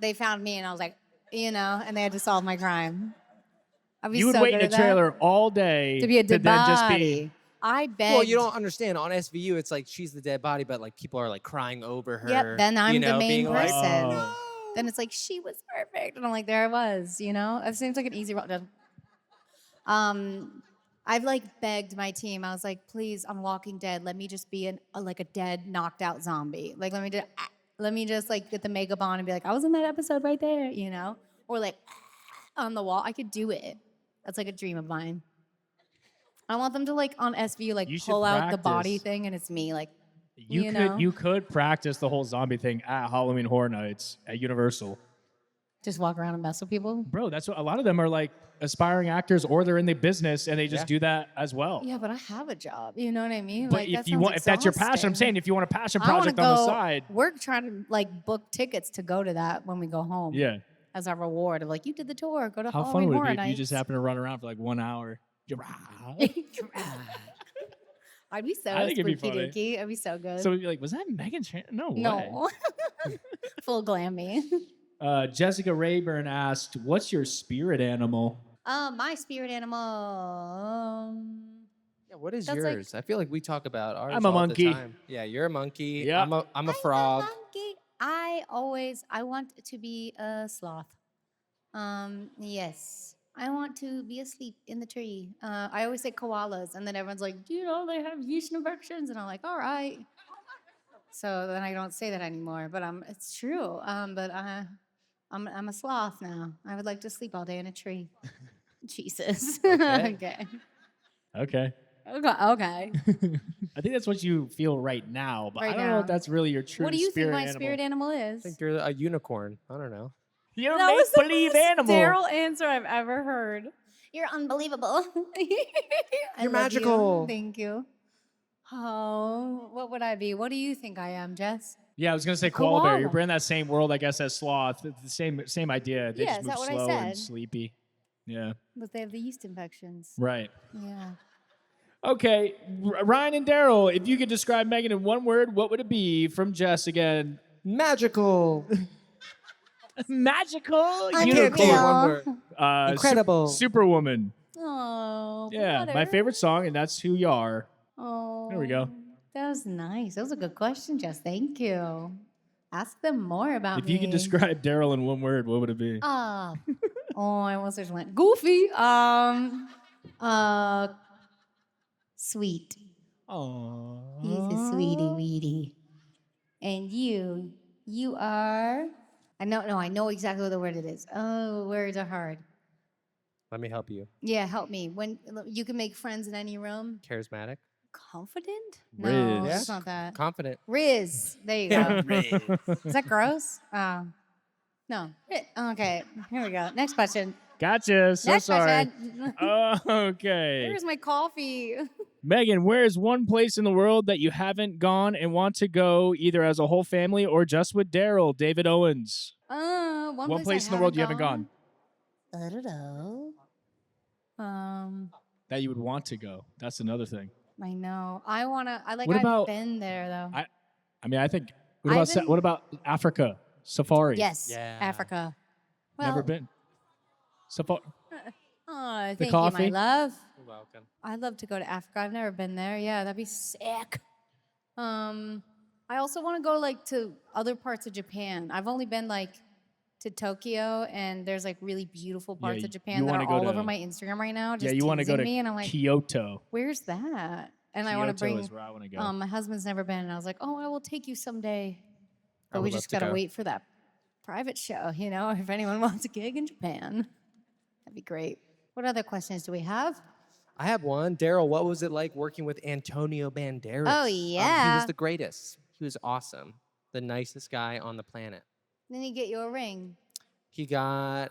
they found me and I was like, and they had to solve my crime. I'd be You would so wait good in a at that. trailer all day To be a dead then body. just be. I begged. Well, you don't understand. On SVU, it's like she's the dead body, but like people are like crying over her. Yep, then I'm you the know, main being like, person. Oh. Then it's like, she was perfect. And I'm like, there I was, It seems like an easy role. I've like begged my team. I was like, please, on Walking Dead, let me just be like a dead, knocked out zombie. Like, let me just like get the makeup on and be like, I was in that episode right there, Or like on the wall. I could do it. That's like a dream of mine. I want them to like on SVU like You should pull out the body practice. thing and it's me like You could practice the whole zombie thing at Halloween Horror Nights at Universal. just walk around and mess with people. Bro, that's what a lot of them are like aspiring actors or they're in the business and they just do that as well. Yeah, but I have a job. You know what I mean? But like, if that you sounds want, if that's your passion, I'm exhausting. saying if you want a passion I wanna project on the go- side, We're trying to like book tickets to go to that when we go home. yeah. As our reward of like, you did the tour, go to How Halloween fun would it Horror be if Nights. you just happen to run around for like 1 hour? I'd be so I think it'd be spooky funny. dinky. It'd be so good. So we'd be like, was that Meghan Trainor? No way. no. Full glammy. Jessica Rayburn asked, what's your spirit animal? My spirit animal. yeah, what is That's like- yours? I feel like we talk about ours. I'm a all monkey. The time. Yeah, you're a monkey. Yeah. I'm a frog. Monkey. I want to be a sloth. Yes. I want to be asleep in the tree. I always say koalas, and then everyone's like, do you know they have yeast infections? And I'm like, all right. So then I don't say that anymore, but it's true. But I'm a sloth now. I would like to sleep all day in a tree. Jesus. Okay. okay. Okay. Okay. I think that's what you feel right now, but Right I don't know now. if that's really your true What do you spirit think my animal. spirit animal I is? think you're a unicorn. I don't know. You're a That was the make-believe most animal. Daryl answer I've ever heard. You're unbelievable. I You're love magical. You. Thank you. Oh, what would I be? What do you think I am, Jess? Yeah, I was gonna say A koala bear. koala. You're in that same world, I guess, as sloth. It's the same idea. They Yeah, just is move that what I slow and said? sleepy. Yeah, But they have the yeast infections. right. Yeah. Okay, Ryan and Daryl, if you could describe Megan in one word, what would it be? From Jess again. Magical. Magical I can't say it one Unreal. word. Incredible. Superwoman. Oh, Yeah, butter. my favorite song, and that's who you are. Oh, There we go. That was nice. That was a good question, Jess. Thank you. Ask them more about If me. you could describe Daryl in one word, what would it be? Ah. Oh, I almost just went goofy. Uh, sweet. Aww. He's a sweetie weedy. And you are. I know exactly what the word it is. Oh, words are hard. Let me help you. Yeah, help me. When you can make friends in any room. Charismatic. Confident? Riz. No, Yeah. it's not that. Confident. Riz. There you go. Is that gross? No. Okay, here we go. Next question. Gotcha. So Next sorry. question. Okay. Where's my coffee? Megan, where is one place in the world that you haven't gone and want to go either as a whole family or just with Daryl? David Owens. One place in the world you haven't gone I don't know. that you would want to go. That's another thing. I know. I like. What about- I've been there though. I mean, I think. What I've about been- what about Africa safari? Yes. Yeah. Africa. Well, Never been. Safari. Oh, The thank coffee? you, my love. You're welcome. I'd love to go to Africa. I've never been there. Yeah, that'd be sick. I also want to go like to other parts of Japan. I've only been like to Tokyo, and there's like really beautiful parts you of Japan that wanna are go all to- over my Instagram right now. Just Yeah, you want to go to teasing me, and I'm like, Kyoto. where's that? And I Kyoto want to bring. is where I want to go. My husband's never been, and I was like, oh, I will take you someday. I But would we love just to gotta go. wait for that private show, you know, if anyone wants a gig in Japan. That'd be great. What other questions do we have? I have one. Daryl, what was it like working with Antonio Banderas? Oh, He yeah. was the greatest. He was awesome. The nicest guy on the planet. Then you get you a ring. He got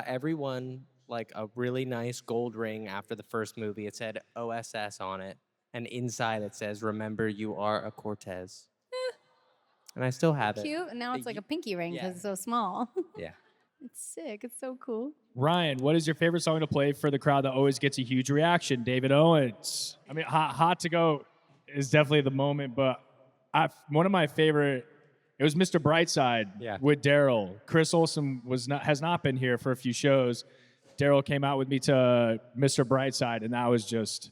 everyone like a really nice gold ring after the first movie. It said OSS on it, and inside it says "Remember, you are a Cortez." And I still have it. Cute. And now it's like a pinky ring because yeah. it's so small. Yeah. It's sick. It's so cool. Ryan, what is your favorite song to play for the crowd that always gets a huge reaction? David Owens. I mean, Hot to Go is definitely the moment, but one of my favorite, it was Mr. Brightside with Daryl. Chris Olsen has not been here for a few shows. Daryl came out with me to Mr. Brightside, and that was just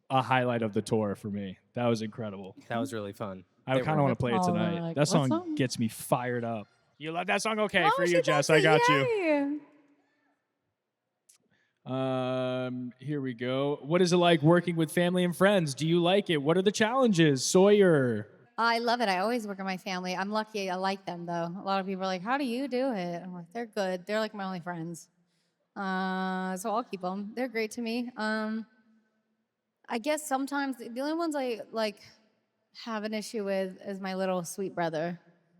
a highlight of the tour for me. That was incredible. That was really fun. I kind of want to play it tonight. like, That what song song? gets me fired up. You love that song? Okay, Oh, for she you, Jess. does I it, got you. yay. Here we go. What is it like working with family and friends? Do you like it? What are the challenges? Sawyer. I love it. I always work with my family. I'm lucky. I like them though. A lot of people are like, "How do you do it?" I'm like, "They're good. They're like my only friends." So I'll keep them. They're great to me. I guess sometimes the only ones I like have an issue with is my little sweet brother,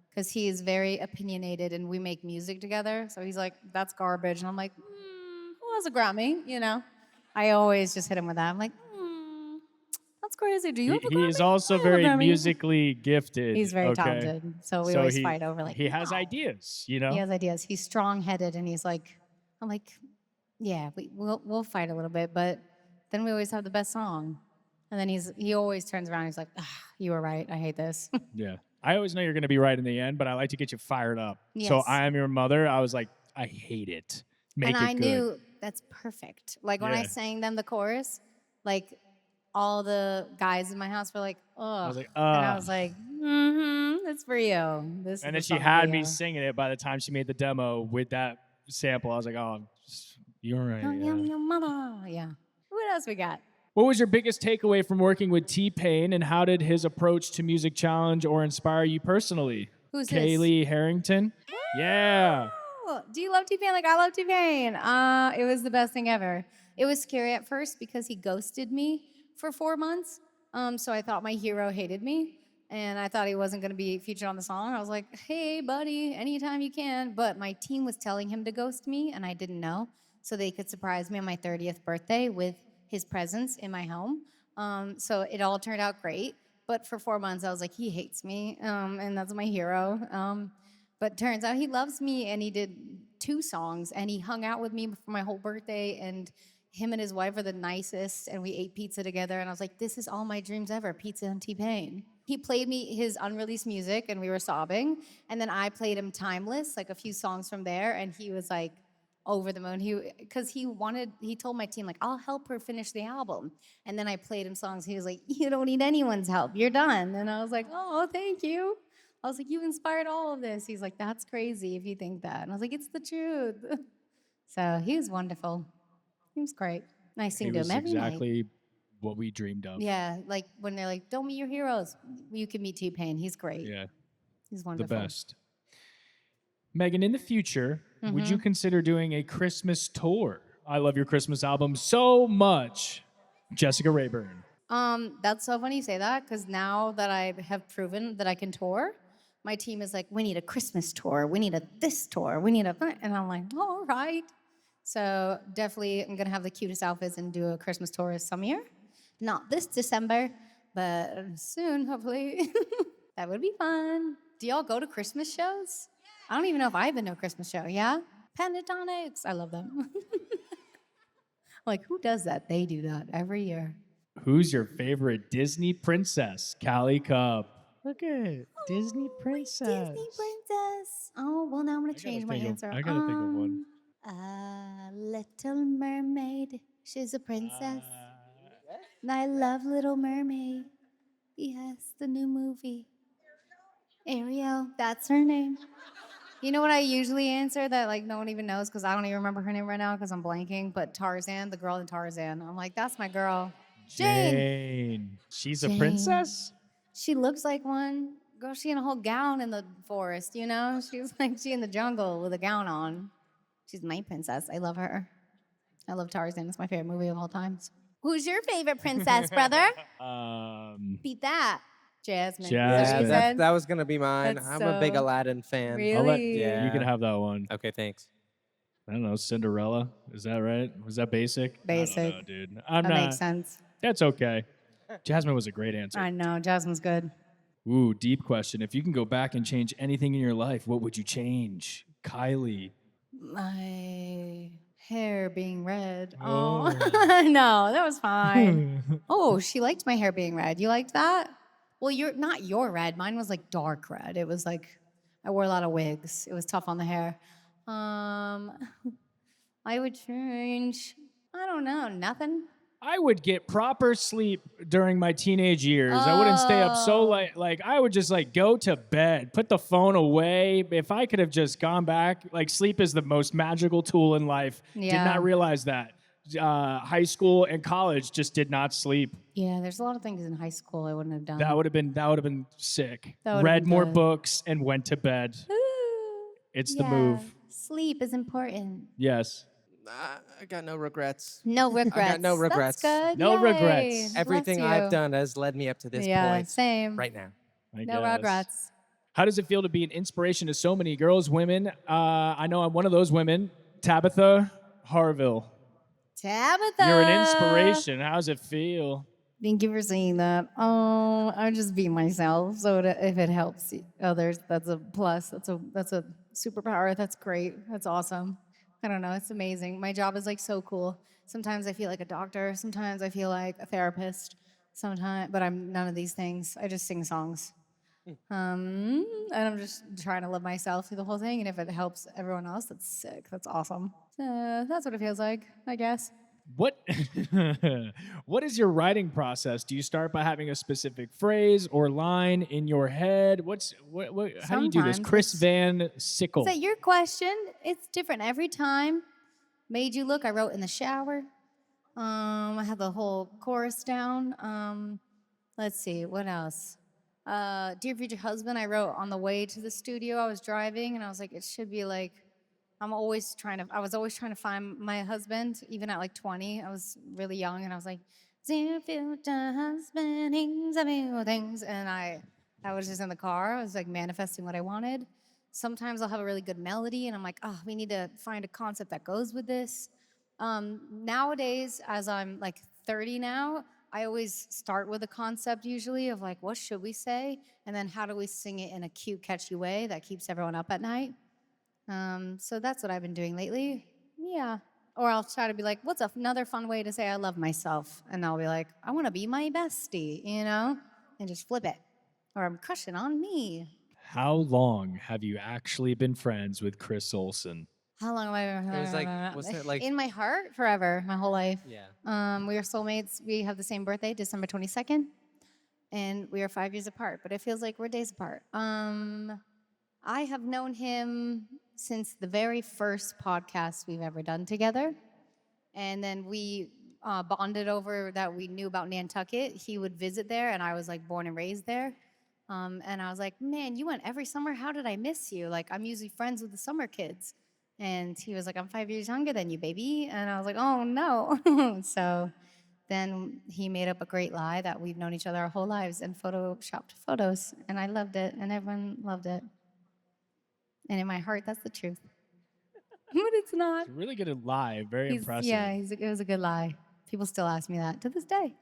because he is very opinionated and we make music together. So he's like, "That's garbage," and I'm like, "Who has a Grammy?" You know. I always just hit him with that. I'm like, "That's crazy. Do you have a Grammy?" He is also I have a very Grammy." musically gifted. He's very okay? talented. So we So always fight over like he has ideas, you know? he has ideas. He's strong-headed, and he's like, I'm like, yeah, we'll fight a little bit, but then we always have the best song. And then he always turns around. And he's like, you were right. I hate this. Yeah. I always know you're going to be right in the end, but I like to get you fired up. So Yes. I Am Your Mother, I was like, I hate it. Make and it I good. knew that's perfect. Like when I Yeah. sang them the chorus, like all the guys in my house were like, oh. I was like, And I was like, it's for you. This and then is she the song had for me you. singing it by the time she made the demo with that sample. I was like, oh, you're right. Oh, Yeah. your mama. Yeah. What else we got? What was your biggest takeaway from working with T-Pain, and how did his approach to music challenge or inspire you personally? Who's this? Kaylee Harrington? Yeah. Oh, do you love T-Pain like I love T-Pain? It was the best thing ever. It was scary at first because he ghosted me for 4 months. So I thought my hero hated me, and I thought he wasn't going to be featured on the song. I was like, hey, buddy, anytime you can. But my team was telling him to ghost me, and I didn't know. so they could surprise me on my 30th birthday with his presence in my home. So it all turned out great. But for 4 months, I was like, he hates me, and that's my hero. But turns out he loves me, and he did 2 songs, and he hung out with me for my whole birthday, and him and his wife are the nicest, and we ate pizza together, and I was like, this is all my dreams ever, pizza and T-Pain. He played me his unreleased music, and we were sobbing, and then I played him Timeless, like a few songs from there, and he was like over the moon. Because he told my team, like, I'll help her finish the album. And then I played him songs. He was like, you don't need anyone's help. You're done. And I was like, oh, thank you. I was like, you inspired all of this. He's like, that's crazy if you think that. And I was like, it's the truth. So he was wonderful. He was great. And I sing It to was him every night. exactly what we dreamed of. Yeah, like when they're like, don't meet your heroes. You can meet T-Pain. He's great. Yeah, He's the wonderful. best. Megan, in the future, would you consider doing a Christmas tour? I love your Christmas album so much. Jessica Rayburn. That's so funny you say that, because now that I have proven that I can tour, my team is like, we need a Christmas tour, we need a this tour, we need a, and I'm like, all right. So definitely I'm gonna have the cutest outfits and do a Christmas tour some year. Not this December, but soon, hopefully. That would be fun. Do y'all go to Christmas shows? I don't even know if I've been to a Christmas show, yeah? Pentatonics, I love them. Like, who does that? They do that every year. Who's your favorite Disney princess? Callie Cup. Look at Disney princess. Disney princess. Oh, well, now I'm going to change my answer. I gotta think of one. Little Mermaid. She's a princess. And I love Little Mermaid. Yes, the new movie. Ariel, that's her name. You know what I usually answer that like no one even knows, because I don't even remember her name right now because I'm blanking, but Tarzan, the girl in Tarzan. I'm like, that's my girl. Jane. She's a Jane. princess? She looks like one. Girl, she in a whole gown in the forest, you know? She was like she in the jungle with a gown on. She's my princess. I love her. I love Tarzan. It's my favorite movie of all times. Who's your favorite princess, brother? Beat that. Jasmine. Is that what Jasmine. you Yeah, said? that was gonna be mine. That's I'm a big so- Aladdin fan. Really? I'll let Yeah. you can have that one. Okay, thanks. I don't know, Cinderella. Is that right? Was that basic? Basic. I don't know, dude. I'm That not. makes sense. That's okay. Jasmine was a great answer. I know. Jasmine's good. Ooh, deep question. If you can go back and change anything in your life, what would you change? Kylie. My hair being red. Oh. Oh, no, that was fine. Oh, she liked my hair being red. You liked that? Well, you're not your red. Mine was like dark red. It was like I wore a lot of wigs. It was tough on the hair. I would change. I don't know. Nothing. I would get proper sleep during my teenage years. I wouldn't stay up so late. Like I would just like go to bed, put the phone away. If I could have just gone back, like sleep is the most magical tool in life. Did Yeah. not realize that. High school and college just did not sleep. Yeah, there's a lot of things in high school I wouldn't have done. That would have been sick. That would've Read been more good. books and went to bed. Ooh, It's the yeah. move. Sleep is important. Yes. I got no regrets. No regrets. no regrets. That's good. No Yay. regrets. Everything Bless I've you. done has led me up to this Yeah, point same. right now. I No guess. regrets. How does it feel to be an inspiration to so many girls, women? I know I'm one of those women. Tabitha Harville. Tabitha. You're an inspiration. How does it feel? Thank you for saying that. Oh, I just be myself. So if it helps others, that's a plus. That's a superpower. That's great. That's awesome. I don't know. It's amazing. My job is like so cool. Sometimes I feel like a doctor. Sometimes I feel like a therapist. Sometimes, but I'm none of these things. I just sing songs. And I'm just trying to love myself through the whole thing. And if it helps everyone else, that's sick. That's awesome. That's what it feels like, I guess. What What is your writing process? Do you start by having a specific phrase or line in your head? What how do you do this? Sometimes Chris it's- Van Sickle. Is that your question? It's different every time. Made You Look, I wrote in the shower. I have the whole chorus down. Let's see, what else? Dear Future Husband, I wrote on the way to the studio. I was driving and I was like, it should be like, I was always trying to find my husband, even at like 20. I was really young and I was like, dear future husband, he's a few things. And I was just in the car. I was like manifesting what I wanted. Sometimes I'll have a really good melody and I'm like, oh, we need to find a concept that goes with this. Nowadays, as I'm like 30 now, I always start with a concept usually of like, what should we say? And then how do we sing it in a cute, catchy way that keeps everyone up at night? So that's what I've been doing lately. Yeah. Or I'll try to be like, what's another fun way to say I love myself? And I'll be like, I want to be my bestie, you know? And just flip it. Or I'm crushing on me. How long have you actually been friends with Chris Olsen? How long have I been? It was like, wasn't it like, In my heart, forever, my whole life. yeah. We are soulmates. We have the same birthday, December 22nd. And we are 5 years apart, but it feels like we're days apart. I have known him since the very first podcast we've ever done together. And then we bonded over that we knew about Nantucket. He would visit there, and I was like born and raised there. And I was like, man, you went every summer. How did I miss you? Like, I'm usually friends with the summer kids. And he was like, I'm 5 years younger than you, baby. And I was like, oh, no. So then he made up a great lie that we've known each other our whole lives and photoshopped photos. And I loved it, and everyone loved it. And in my heart, that's the truth. But it's not. It's really good at lie. Very impressive. Yeah, it was a good lie. People still ask me that to this day.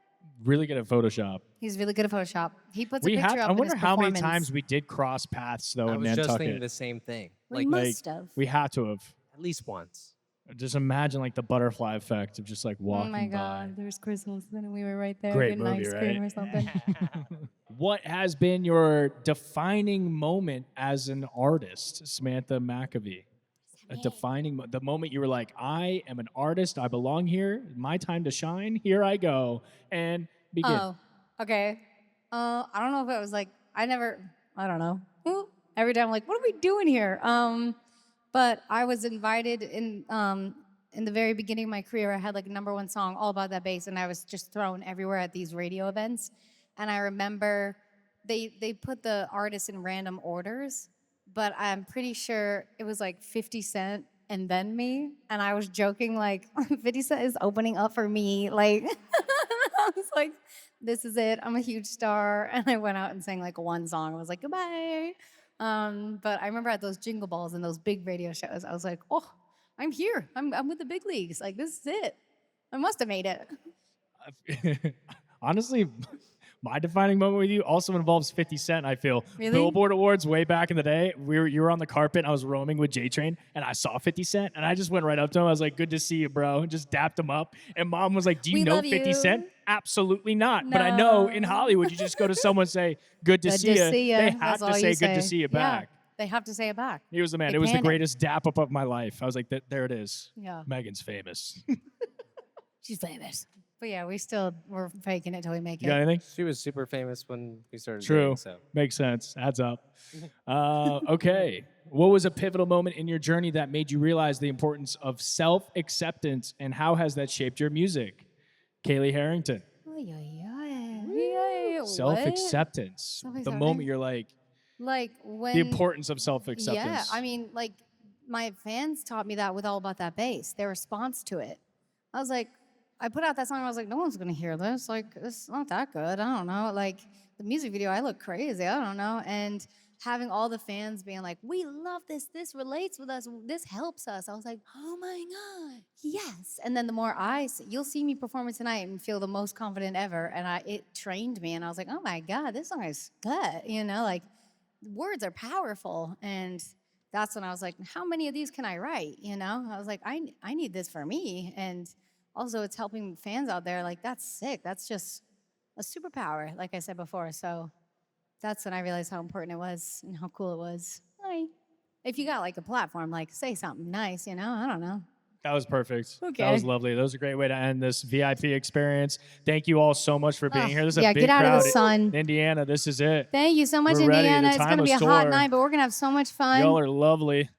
Really good at Photoshop. He's really good at Photoshop. He puts a picture up I in his wonder how many performance. times we did cross paths though I in was just thinking Nantucket. the same thing. We Like, must have. We had to have. at least once. Just imagine like the butterfly effect of just like Oh walking my by. God, there's Chris Olsen and we were right there Great getting movie, ice cream right? or something. What has been your defining moment as an artist, Samantha McAvee? The moment you were like, I am an artist, I belong here, my time to shine, here I go, and begin. Oh, okay. I don't know if it was like I don't know. Every time I'm like, what are we doing here? But I was invited in the very beginning of my career. I had like a #1 song all about that bass, and I was just thrown everywhere at these radio events. And I remember they put the artists in random orders, but I'm pretty sure it was like 50 Cent and then me. And I was joking like 50 Cent is opening up for me. Like I was like, this is it. I'm a huge star. And I went out and sang like one song. I was like, goodbye. But I remember at those Jingle Balls and those big radio shows, I was like, oh, I'm here. I'm with the big leagues. Like, this is it. I must have made it. Honestly, my defining moment with you also involves 50 Cent, I feel. Really? Billboard Awards way back in the day, you were on the carpet, I was roaming with J-Train, and I saw 50 Cent, and I just went right up to him. I was like, good to see you, bro. Just dapped him up. And Mom was like, do you We know love 50 you. Cent? Absolutely not. But I know in No. Hollywood, you just go to someone and say, good to see you. They have That's to all say you good to see you Yeah, back. they have to say it back. He was the man. They It was the panic. greatest dap up of my life. I was like, there it is. Yeah. Megan's famous. She's famous. But yeah, we're faking it till we make You got it. anything? She was super famous when we started True. dating, so. Makes sense. Adds up. Okay. What was a pivotal moment in your journey that made you realize the importance of self-acceptance, and how has that shaped your music? Kaylee Harrington. Ay, ay, ay. What? Self-acceptance. The Self-acceptance? moment you're like, Like when the importance of self-acceptance. Yeah, I mean, like my fans taught me that with All About That Bass. Their response to it, I was like, I put out that song. I was like, no one's gonna hear this. Like, it's not that good. I don't know. Like the music video, I look crazy. I don't know. And having all the fans being like, we love this. This relates with us. This helps us. I was like, oh my God, yes. And then the more you'll see me performing tonight and feel the most confident ever. And it trained me. And I was like, oh my God, this song is good. You know, like words are powerful. And that's when I was like, how many of these can I write? You know, I was like, I need this for me. And also it's helping fans out there. Like, that's sick. That's just a superpower, like I said before. So that's when I realized how important it was and how cool it was. If you got like a platform, like say something nice, you know, I don't know. That was perfect. That Okay. was lovely. That was a great way to end this VIP experience. Thank you all so much for being here. This is yeah, a big get out of crowd the sun. in Indiana. This is it. Thank you so much, We're ready. Indiana. The It's going to be a timeless hot tour. night, but we're going to have so much fun. Y'all are lovely.